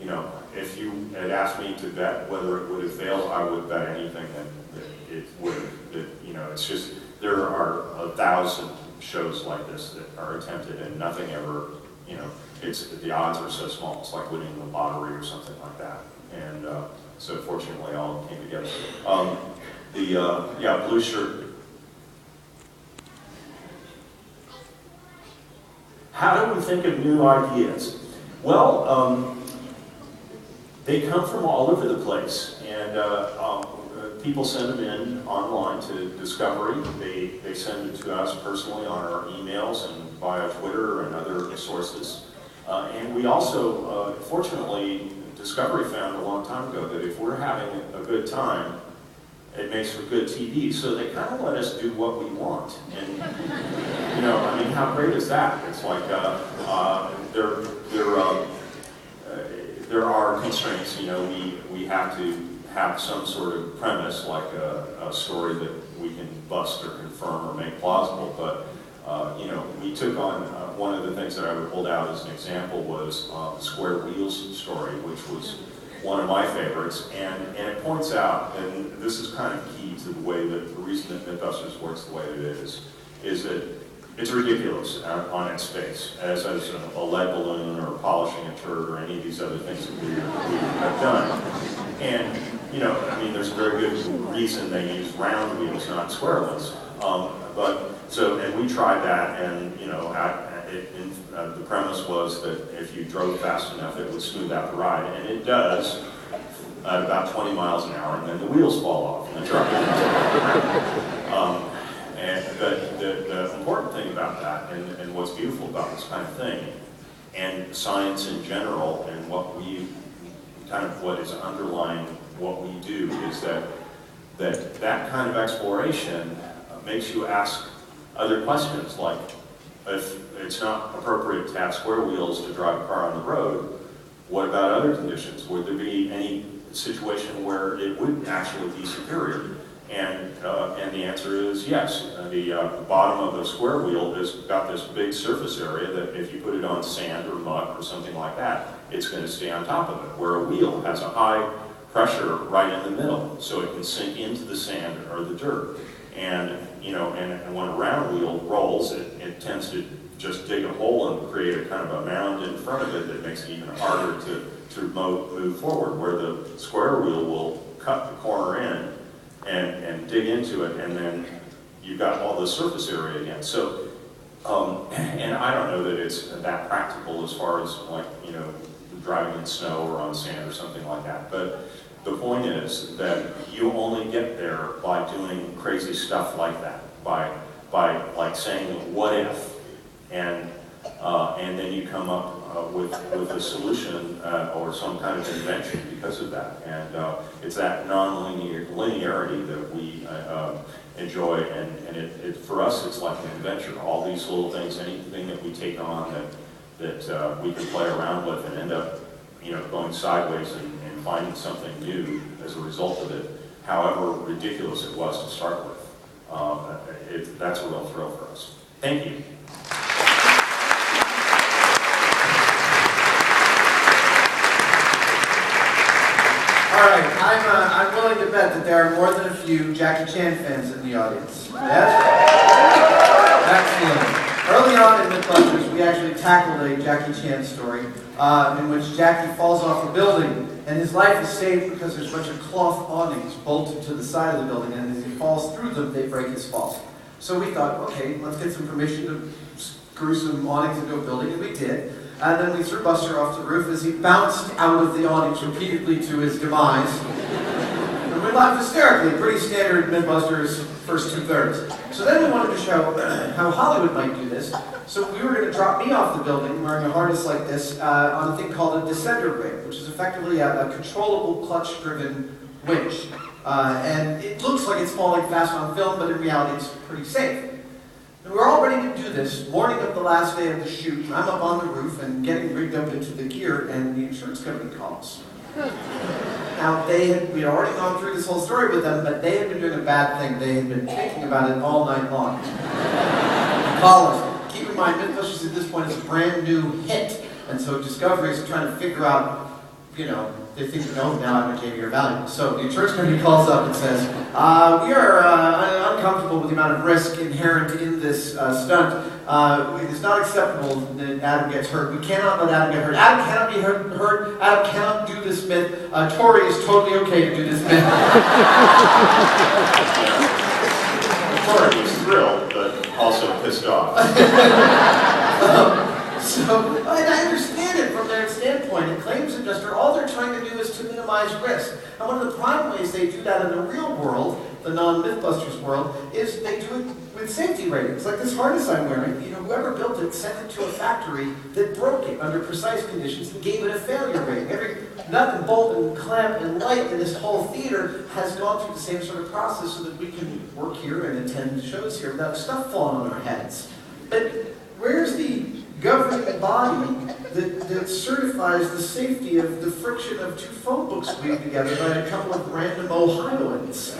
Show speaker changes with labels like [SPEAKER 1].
[SPEAKER 1] you know, if you had asked me to bet whether it would have failed, I would bet anything that it would have. You know, it's just, there are 1,000 shows like this that are attempted and nothing ever, you know, the odds are so small. It's like winning the lottery or something like that. And so fortunately all came together. Yeah, blue shirt. How do we think of new ideas? Well, they come from all over the place, and people send them in online to Discovery. They send it to us personally on our emails and via Twitter and other sources. And we also, fortunately, Discovery found a long time ago that if we're having a good time, it makes for good TV. So they kind of let us do what we want. And, you know, I mean, how great is that? It's like, there are constraints. You know, we have to have some sort of premise, like a story that we can bust or confirm or make plausible. But you know, we took on one of the things that I would hold out as an example was the Square Wheels story, which was one of my favorites, and it points out, and this is kind of key to the way that the reason that Mythbusters works the way it is that it's ridiculous on its face, as a lead balloon or polishing a turd or any of these other things that we have done. And, you know, I mean, there's a very good reason they use round wheels, not square ones. And we tried that, and, you know, the premise was that if you drove fast enough, it would smooth out the ride, and it does at about 20 miles an hour, and then the wheels fall off in the truck. But the important thing about that, and what's beautiful about this kind of thing, and science in general, and what is underlying what we do, is that kind of exploration makes you ask other questions, like, if it's not appropriate to have square wheels to drive a car on the road, what about other conditions? Would there be any situation where it would actually be superior? And the answer is yes. The bottom of the square wheel has got this big surface area that if you put it on sand or muck or something like that, it's going to stay on top of it, where a wheel has a high pressure right in the middle, so it can sink into the sand or the dirt. And, you know, and when a round wheel rolls, it tends to just dig a hole and create a kind of a mound in front of it that makes it even harder to move forward, where the square wheel will cut the corner in and dig into it, and then you've got all the surface area again. So, and I don't know that it's that practical as far as, like, you know, driving in snow or on sand or something like that, but the point is that you only get there by doing crazy stuff like that, by like saying, what if? And then you come up with a solution or some kind of invention because of that. And it's that non-linearity that we enjoy, and for us it's like an adventure. All these little things, anything that we take on that we can play around with and end up, you know, going sideways and finding something new as a result of it, however ridiculous it was to start with. That's a real thrill for us. Thank you.
[SPEAKER 2] All right, I'm willing to bet that there are more than a few Jackie Chan fans in the audience. Yes? Excellent. Early on in Mythbusters, we actually tackled a Jackie Chan story in which Jackie falls off a building, and his life is saved because there's a bunch of cloth awnings bolted to the side of the building, and as he falls through them, they break his fall. So we thought, okay, let's get some permission to screw some awnings into a building, and we did. And then we threw Buster off the roof as he bounced out of the awnings repeatedly to his demise. And we laughed hysterically, pretty standard Mythbusters first two-thirds. So then we wanted to show how Hollywood might do this. So we were going to drop me off the building wearing a harness like this on a thing called a descender rig, which is effectively a controllable clutch-driven winch. And it looks like it's falling fast on film, but in reality it's pretty safe. And we're all ready to do this, morning of the last day of the shoot, and I'm up on the roof and getting rigged up into the gear, and the insurance company calls. Now, we had already gone through this whole story with them, but they had been doing a bad thing. They had been thinking about it all night long. Call us. Keep in mind, Mythbusters at this point is a brand new hit, and so Discovery is trying to figure out you know, they think, no, now I'm indicating your value. So the insurance company calls up and says, we are uncomfortable with the amount of risk inherent in this stunt. It's not acceptable that Adam gets hurt. We cannot let Adam get hurt. Adam cannot be hurt. Adam cannot do this myth. Tori is totally okay to do this myth.
[SPEAKER 1] Tori was thrilled, but also pissed off.
[SPEAKER 2] And I understand it from their standpoint. A claims adjuster, all they're trying to do is to minimize risk. And one of the prime ways they do that in the real world, the non-Mythbusters world, is they do it with safety ratings. Like this harness I'm wearing, you know, whoever built it sent it to a factory that broke it under precise conditions and gave it a failure rating. Every nut and bolt and clamp and light in this whole theater has gone through the same sort of process so that we can work here and attend shows here without stuff falling on our heads. But where's the governing body that certifies the safety of the friction of two phone books glued together by a couple of random Ohioans?